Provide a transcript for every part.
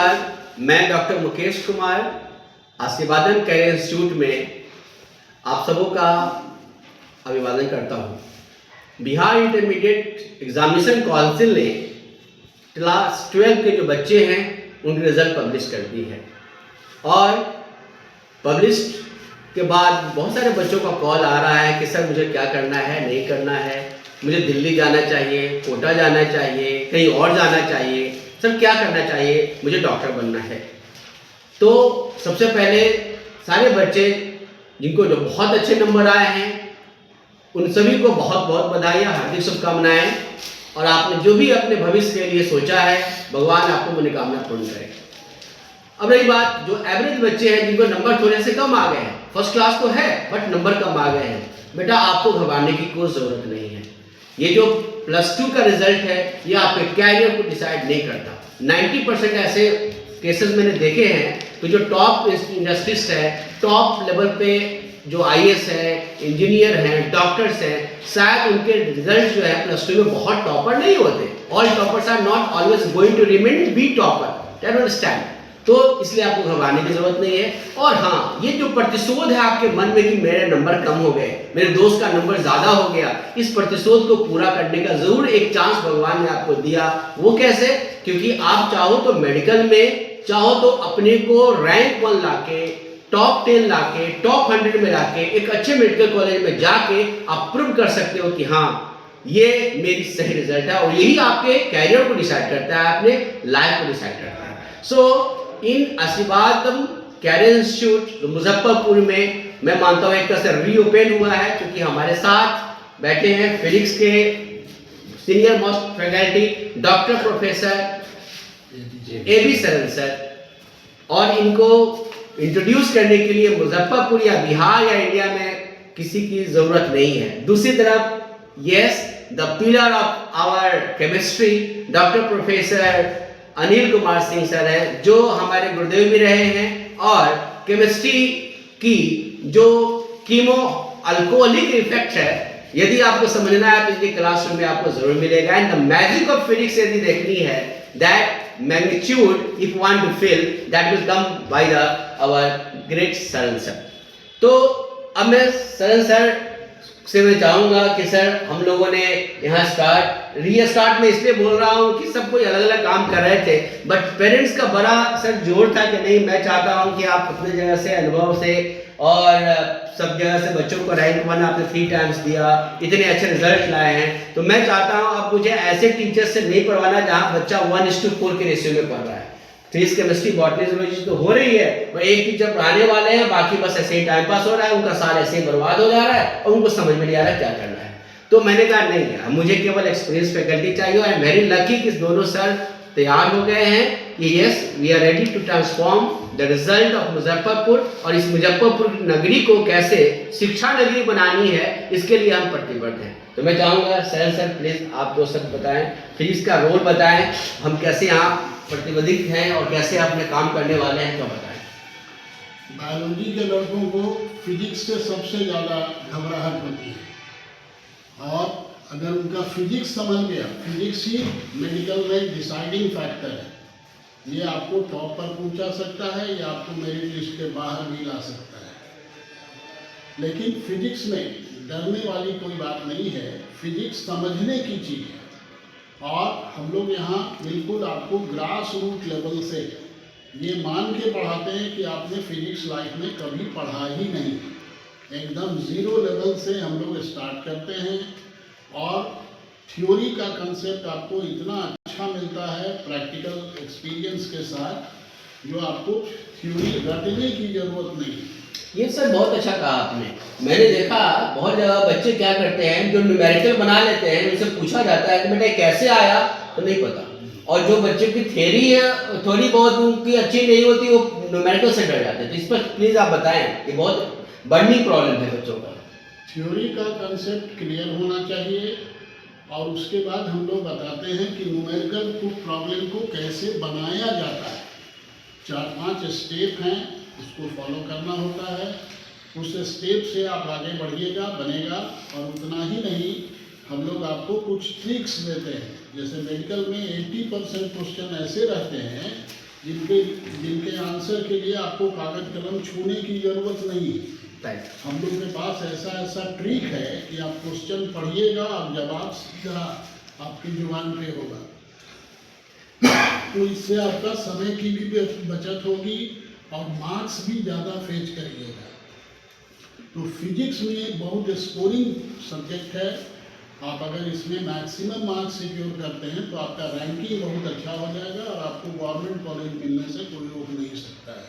नमस्कार, मैं doctor Mukesh Kumar Ashirvadan career institute में आप सबों का अभिवादन करता हूँ। बिहार इंटरमीडिएट एग्जामिनेशन काउंसिल ने क्लास 12 के जो बच्चे हैं उनके रिजल्ट पब्लिश कर दी है और पब्लिश के बाद बहुत सारे बच्चों का कॉल आ रहा है कि सर मुझे क्या करना है, नहीं करना है, मुझे दिल्ली जाना चाहिए, कोटा जाना चाहिए, कहीं और जाना चाहिए, सर क्या करना चाहिए, मुझे डॉक्टर बनना है। तो सबसे पहले सारे बच्चे जिनको जो बहुत अच्छे नंबर आए हैं उन सभी को बहुत बहुत बधाइयाँ, हार्दिक शुभकामनाएं। और आपने जो भी अपने भविष्य के लिए सोचा है भगवान आपको मनोकामना पूर्ण करे। अब रही बात जो एवरेज बच्चे हैं जिनको नंबर थोड़े से कम आ गए हैं, फर्स्ट क्लास तो है बट नंबर कम आ गए हैं, बेटा आपको घबराने की कोई ज़रूरत नहीं है। ये जो +2 का रिजल्ट है ये आपके कैरियर को डिसाइड नहीं करता। 90% ऐसे केसेस मैंने देखे हैं तो जो टॉप इंडस्ट्रिस्ट है, टॉप लेवल पे जो IAS है, इंजीनियर हैं, डॉक्टर्स हैं, शायद उनके रिजल्ट जो है +2 में बहुत टॉपर नहीं होते। All toppers are not always going to remain be topper, can understand. तो इसलिए आपको घबराने की जरूरत नहीं है। और हाँ, ये जो प्रतिशोध है आपके मन में कि मेरे नंबर कम हो गए, मेरे दोस्त का नंबर ज्यादा हो गया, इस प्रतिशोध को पूरा करने का जरूर एक चांस भगवान ने आपको दिया। वो कैसे? क्योंकि आप चाहो तो मेडिकल में, चाहो तो अपने को रैंक 1 लाके, टॉप 10 लाके, टॉप 100 में लाके एक अच्छे मेडिकल कॉलेज में जाके आप प्रूव कर सकते हो कि हाँ ये मेरी सही रिजल्ट है। और यही आपके कैरियर को डिसाइड करता है, अपने लाइफ को डिसाइड करता है। सो इन आशीर्वादम कैरियर इंस्टीट्यूट मुजफ्फरपुर में मैं मानता हूँ एक तरह से रीओपन हुआ है, क्योंकि हमारे साथ बैठे हैं फिजिक्स के senior most faculty doctor professor AB Saran sir, और इनको इंट्रोड्यूस करने के लिए मुजफ्फरपुर या बिहार या इंडिया में किसी की जरूरत नहीं है। दूसरी तरफ yes, the pillar of our chemistry doctor professor Anil Kumar Singh sir है, जो हमारे गुरुदेव भी रहे हैं और केमिस्ट्री की जो कीमो अल्कोहलिक इफेक्ट है, यदि आपको समझना है तो इनके क्लासरूम में आपको जरूर मिलेगा। And the magic of physics यदि देखनी है, that magnitude if want to feel, that will come by the our great Saran sir. तो अब मैं सरन सर से मैं चाहूंगा कि सर हम लोगों ने यहाँ रीस्टार्ट में इसलिए बोल रहा हूँ कि सब कोई अलग अलग काम कर रहे थे, बट पेरेंट्स का बड़ा सर जोर था कि नहीं, मैं चाहता हूँ कि आप अपने जगह से, अनुभव से और सब जगह से बच्चों को रैंक 1 आपने 3 टाइम्स दिया, इतने अच्छे रिजल्ट लाए हैं, तो मैं चाहता हूँ अब मुझे ऐसे टीचर्स से नहीं पढ़वाना जहाँ बच्चा 1:4 के रेशियो में पढ़ रहा है। फिजिक्स केमिस्ट्री बॉटनी जूलॉजी तो हो रही है, वो एक टीचर पढ़ाने वाले हैं, बाकी बस ऐसे ही टाइम पास हो रहा है, उनका साल ऐसे ही बर्बाद हो जा रहा है और उनको समझ में नहीं आ रहा है क्या करना है। तो मैंने कहा नहीं है, मुझे केवल एक्सपीरियंस फैकल्टी चाहिए। आई एम वेरी लकी कि दोनों सर तैयार हो गए हैं कि yes we are ready to transform the result of Muzaffarpur, और इस मुजफ्फरपुर नगरी को कैसे शिक्षा नगरी बनानी है इसके लिए हम प्रतिबद्ध हैं। तो मैं चाहूँगा सर प्लीज आप दो सब बताएं, फिजिक्स का रोल बताएं, हम कैसे यहाँ प्रतिबद्ध हैं और कैसे अपने काम करने वाले हैं, तो बताएं। बायोलॉजी के लड़कों को फिजिक्स से सबसे ज़्यादा घबराहट होती है, और अगर उनका फिजिक्स समझ गया, फिजिक्स ही मेडिकल में डिसाइडिंग फैक्टर है। ये आपको टॉप पर पहुंचा सकता है या आपको मेरिट लिस्ट के बाहर भी ला सकता है। लेकिन फिजिक्स में डरने वाली कोई बात नहीं है, फिजिक्स समझने की चीज़ है। और हम लोग यहाँ बिल्कुल आपको ग्रास रूट लेवल से ये मान के पढ़ाते हैं कि आपने फिजिक्स लाइफ में कभी पढ़ा ही नहीं, एकदम 0 लेवल से हम लोग स्टार्ट करते हैं। और थ्योरी का कंसेप्ट आपको इतना अच्छा मिलता है प्रैक्टिकल एक्सपीरियंस के साथ, जो आपको थ्योरी रटने की जरूरत नहीं। ये सर बहुत अच्छा कहा आपने। मैंने देखा बहुत जगह बच्चे क्या करते हैं, जो न्यूमेरिकल बना लेते हैं, उनसे पूछा जाता है कि बेटा कैसे आया, तो नहीं पता। और जो बच्चे की थ्योरी है थोड़ी बहुत उनकी अच्छी नहीं होती, वो न्यूमेरिकल से डर जाते हैं। तो इस पर प्लीज आप बताएं, ये बहुत बर्निंग प्रॉब्लम है बच्चों का। थ्योरी का कंसेप्ट क्लियर होना चाहिए, और उसके बाद हम लोग बताते हैं कि न्यूमेरिकल प्रॉब्लम को कैसे बनाया जाता है। 4-5 स्टेप हैं, उसको फॉलो करना होता है। उस स्टेप से आप आगे बढ़िएगा, बनेगा। और उतना ही नहीं, हम लोग आपको कुछ ट्रिक्स देते हैं। जैसे मेडिकल में 80% क्वेश्चन ऐसे रहते हैं जिनके जिनके आंसर के लिए आपको कागज कलम छूने की जरूरत नहीं है। राइट। हम लोग के पास ऐसा ट्रिक है कि आप क्वेश्चन पढ़िएगा और जवाब सीधा आपकी जुबान पे होगा। तो इससे आपका समय की भी बचत होगी और मार्क्स भी ज़्यादा फेच करिएगा। तो फिजिक्स में बहुत स्कोरिंग सब्जेक्ट है। आप अगर इसमें मैक्सिमम मार्क्स सिक्योर करते हैं तो आपका रैंकिंग बहुत अच्छा हो जाएगा और आपको गवर्नमेंट कॉलेज मिलने से कोई रोक नहीं सकता है।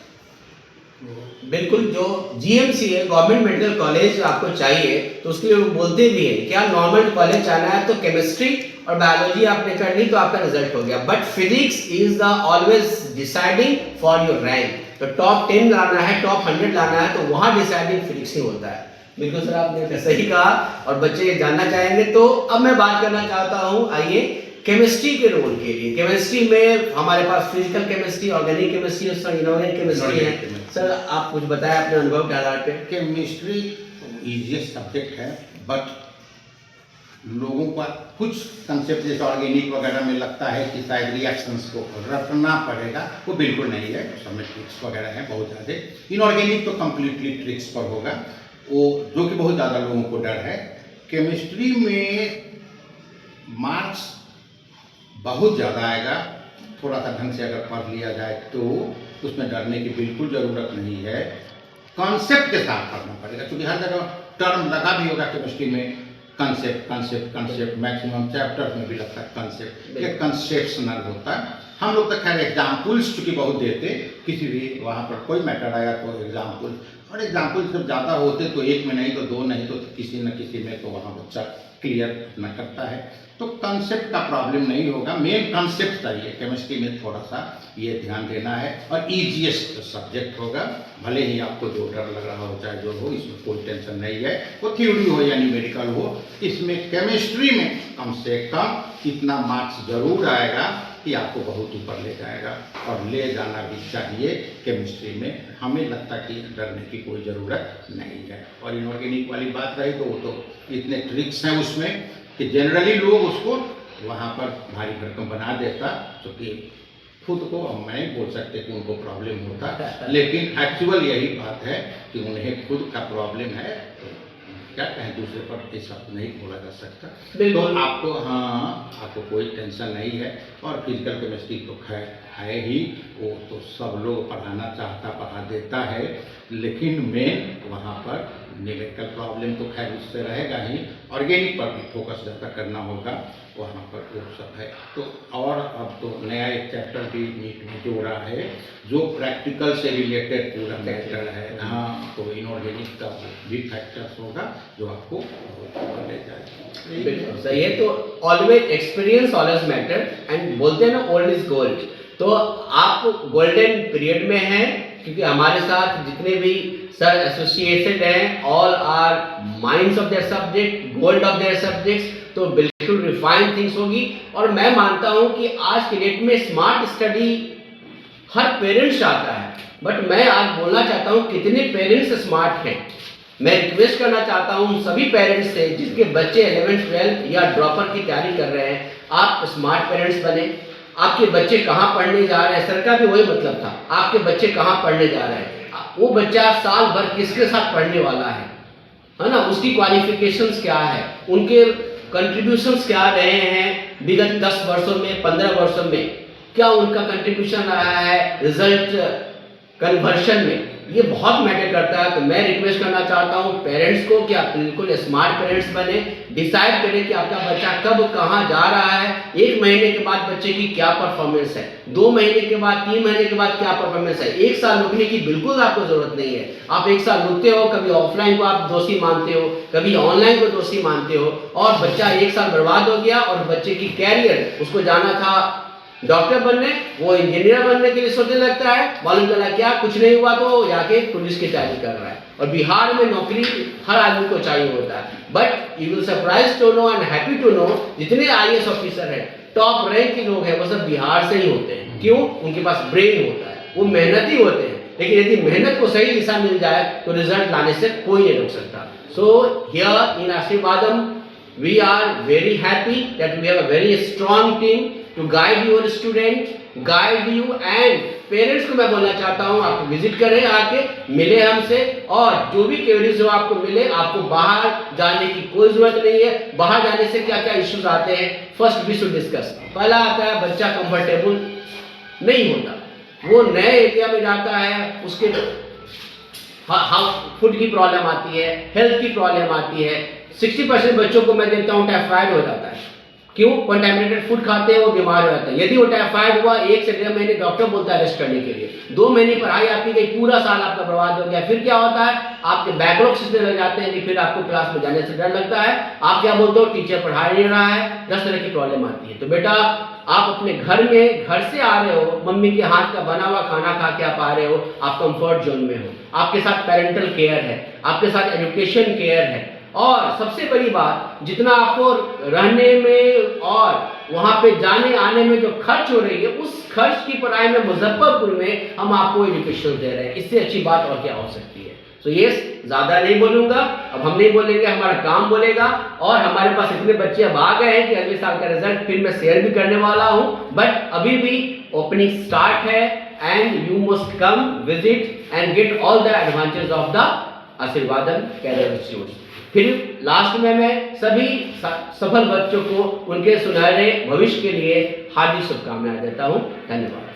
तो बिल्कुल, जो जीएमसी है, गवर्नमेंट मेडिकल कॉलेज आपको चाहिए तो उसके लिए वो बोलते भी हैं क्या नॉर्मल कॉलेज जाना है तो केमिस्ट्री और बायोलॉजी आपने कर ली तो आपका रिजल्ट हो गया, but physics is the always deciding for your rank. तो टॉप 10 लाना है, टॉप 100 लाना है तो वहाँ डिसाइडिंग फिजिक्स ही होता है। बिल्कुल सर, आपने सही कहा और बच्चे जानना चाहेंगे। तो अब मैं बात करना चाहता हूँ, आइए केमिस्ट्री के रोल के लिए। केमिस्ट्री में हमारे पास फिजिकल केमिस्ट्री, ऑर्गेनिक केमिस्ट्री और इनऑर्गेनिक केमिस्ट्री है। सर आप कुछ बताएं अपने अनुभव के आधार पे। केमिस्ट्री इजीएस्ट सब्जेक्ट है, बट लोगों का कुछ कंसेप्ट जैसे ऑर्गेनिक वगैरह में लगता है कि शायद रिएक्शंस को रटना पड़ेगा, वो बिल्कुल नहीं है। उसमें ट्रिक्स वगैरह हैं बहुत ज़्यादा। इनऑर्गेनिक तो कम्प्लीटली ट्रिक्स पर होगा, वो जो कि बहुत ज़्यादा लोगों को डर है। केमिस्ट्री में मार्क्स बहुत ज़्यादा आएगा, थोड़ा सा ढंग से अगर पढ़ लिया जाए तो उसमें डरने की बिल्कुल ज़रूरत नहीं है। कॉन्सेप्ट के साथ पढ़ना पड़ेगा, क्योंकि हर जगह टर्म लगा भी होगा केमिस्ट्री में, concept concept concept, maximum chapters में भी लगता है कंसेप्ट, ये कंसेप्शनल होता है। हम लोग तो खैर एग्जाम्पल्स चूँकि बहुत देते, किसी भी वहाँ पर कोई मैटर आया तो एग्जाम्पल, और एग्जाम्पल जब ज़्यादा होते तो एक में नहीं तो दो नहीं तो किसी न किसी में तो वहाँ बच्चा क्लियर न करता है। तो कंसेप्ट का प्रॉब्लम नहीं होगा, मेन कंसेप्ट चाहिए। केमिस्ट्री में थोड़ा सा ये ध्यान देना है और ईजीएस्ट सब्जेक्ट होगा, भले ही आपको जो डर लग रहा हो चाहे जो हो, इसमें कोई टेंशन नहीं है। वो थ्योरी हो या न्यूमेरिकल हो, इसमें केमिस्ट्री में कम से कम इतना मार्क्स जरूर आएगा कि आपको बहुत ऊपर ले जाएगा, और ले जाना भी चाहिए। केमिस्ट्री में हमें लगता है कि डरने की कोई ज़रूरत नहीं है। और इनऑर्गेनिक वाली बात रही तो वो तो इतने ट्रिक्स हैं उसमें कि जनरली लोग उसको वहाँ पर भारी भरकम बना देता, क्योंकि खुद को हम नहीं बोल सकते कि उनको प्रॉब्लम होता, लेकिन एक्चुअल यही बात है कि उन्हें खुद का प्रॉब्लम है। तो क्या कहें, दूसरे पर ऐसा नहीं बोला जा सकता। तो आपको आपको कोई टेंशन नहीं है। और फिजिकल केमिस्ट्री तो खैर है ही, वो तो सब लोग पढ़ाना चाहता पढ़ा देता है, लेकिन मेन वहाँ पर न्यूमेरिकल प्रॉब्लम तो खैर उससे रहेगा ही। ऑर्गेनिक पर भी फोकस ज़्यादा करना होगा, वहाँ पर वो सब है। तो और अब तो नया एक चैप्टर भी नीट में जोड़ा है जो प्रैक्टिकल से रिलेटेड पूरा मैटर है। तो इनऑर्गेनिक का भी फैक्टर्स होगा जो आपको बहुत ले जाएगा। बिल्कुल सही है। तो always experience always matter, and बोलते हैं ना ओल्ड इज गोल्ड। तो आप गोल्डन पीरियड में हैं, क्योंकि हमारे साथ जितने भी सर एसोसिएटेड हैं, all are minds of their subject, gold of their subjects. तो बिल्कुल रिफाइंड थिंग्स होगी। और मैं मानता हूं कि आज के डेट में स्मार्ट स्टडी हर पेरेंट्स चाहता है, बट मैं आज बोलना चाहता हूं कितने पेरेंट्स स्मार्ट हैं। मैं रिक्वेस्ट करना चाहता हूं सभी पेरेंट्स से जिनके बच्चे 11th 12th या ड्रॉपर की तैयारी कर रहे हैं, आप स्मार्ट पेरेंट्स बने। आपके बच्चे कहाँ पढ़ने जा रहे हैं, सर का भी वही मतलब था, आपके बच्चे कहाँ पढ़ने जा रहे हैं, वो बच्चा साल भर किसके साथ पढ़ने वाला है ना, उसकी क्वालिफिकेशंस क्या है, उनके कंट्रीब्यूशंस क्या रहे हैं विगत 10 वर्षों में, 15 वर्षों में, क्या उनका कंट्रीब्यूशन रहा है रिजल्ट कन्वर्शन में, ये बहुत मैटर करता है। तो मैं रिक्वेस्ट करना चाहता हूँ पेरेंट्स को कि आप बिल्कुल स्मार्ट पेरेंट्स बने, डिसाइड करें कि आपका बच्चा कब कहाँ जा रहा है, 1 महीने के बाद बच्चे की क्या परफॉर्मेंस है, 2 महीने के बाद, 3 महीने के बाद क्या परफॉर्मेंस है। 1 साल रुकने की बिल्कुल आपको जरूरत नहीं है। आप 1 साल रुकते हो, कभी ऑफलाइन को आप दोषी मानते हो, कभी ऑनलाइन को दोषी मानते हो, और बच्चा 1 साल बर्बाद हो गया, और बच्चे की कैरियर, उसको जाना था डॉक्टर बनने, वो इंजीनियर बनने के लिए सोचने लगता है, मालूम चला क्या कुछ नहीं हुआ तो जाके पुलिस की तैयारी कर रहा है। और बिहार में नौकरी हर आदमी को चाहिए होता है, but you will surprise to know and happy to know जितने आईएएस ऑफिसर हैं, टॉप रैंक के लोग हैं, वो सब बिहार से ही होते हैं। क्यों? उनके पास ब्रेन होता है, वो मेहनती होते हैं। लेकिन यदि मेहनत को सही दिशा मिल जाए तो रिजल्ट लाने से कोई नहीं रोक सकता। So here in Ashirvadam we are very happy that we have a very strong team to guide your student guide you, and parents को मैं बोलना चाहता हूँ आप विजिट करें, आके मिले हमसे, और जो भी क्वेरीज हो आपको मिले। आपको बाहर जाने की कोई जरूरत नहीं है। बाहर जाने से क्या क्या इश्यूज आते हैं, फर्स्ट वी शुड डिस्कस। पहला आता है बच्चा कंफर्टेबल नहीं होता, वो नए एरिया में जाता है, उसके फूड की प्रॉब्लम आती है, हेल्थ की प्रॉब्लम आती है। 60% बच्चों को मैं देखता हूँ टाइफाइड हो जाता है। क्यों? कंटामिनेटेड फूड खाते हैं, वो बीमार हो जाता है। यदि वो टाइफाइड हुआ 1 से 1.5 महीने डॉक्टर बोलता है रेस्ट करने के लिए। 2 महीने पढ़ाई आपकी गई, पूरा साल आपका बर्बाद हो गया। फिर क्या होता है, आपके बैकलॉग सिस्टम लग जाते हैं, फिर आपको क्लास में जाने से डर लगता है। आप क्या बोलते हो, टीचर पढ़ा नहीं रहा है, 10 तरह की प्रॉब्लम आती है। तो बेटा आप अपने घर में, घर से आ रहे हो, मम्मी के हाथ का बना हुआ खाना खा के आप आ रहे हो, आप कंफर्ट जोन में हो, आपके साथ पेरेंटल केयर है, आपके साथ एजुकेशन केयर है, और सबसे बड़ी बात, जितना आपको रहने में और वहां पे जाने आने में जो खर्च हो रही है, उस खर्च की पढ़ाई में मुजफ्फरपुर में हम आपको एजुकेशन दे रहे हैं। इससे अच्छी बात और क्या हो सकती है। सो ये ज्यादा नहीं बोलूंगा, अब हम नहीं बोलेंगे, हमारा काम बोलेगा। और हमारे पास इतने बच्चे अब आ गए हैं कि अगले साल का रिजल्ट फिर मैं शेयर भी करने वाला हूं, बट अभी भी ओपनिंग स्टार्ट है, and you must come visit and get all the advantage of the Ashirvadan career institute. फिर लास्ट में मैं सभी सफल बच्चों को उनके सुनहरे भविष्य के लिए हार्दिक शुभकामनाएं देता हूं। धन्यवाद।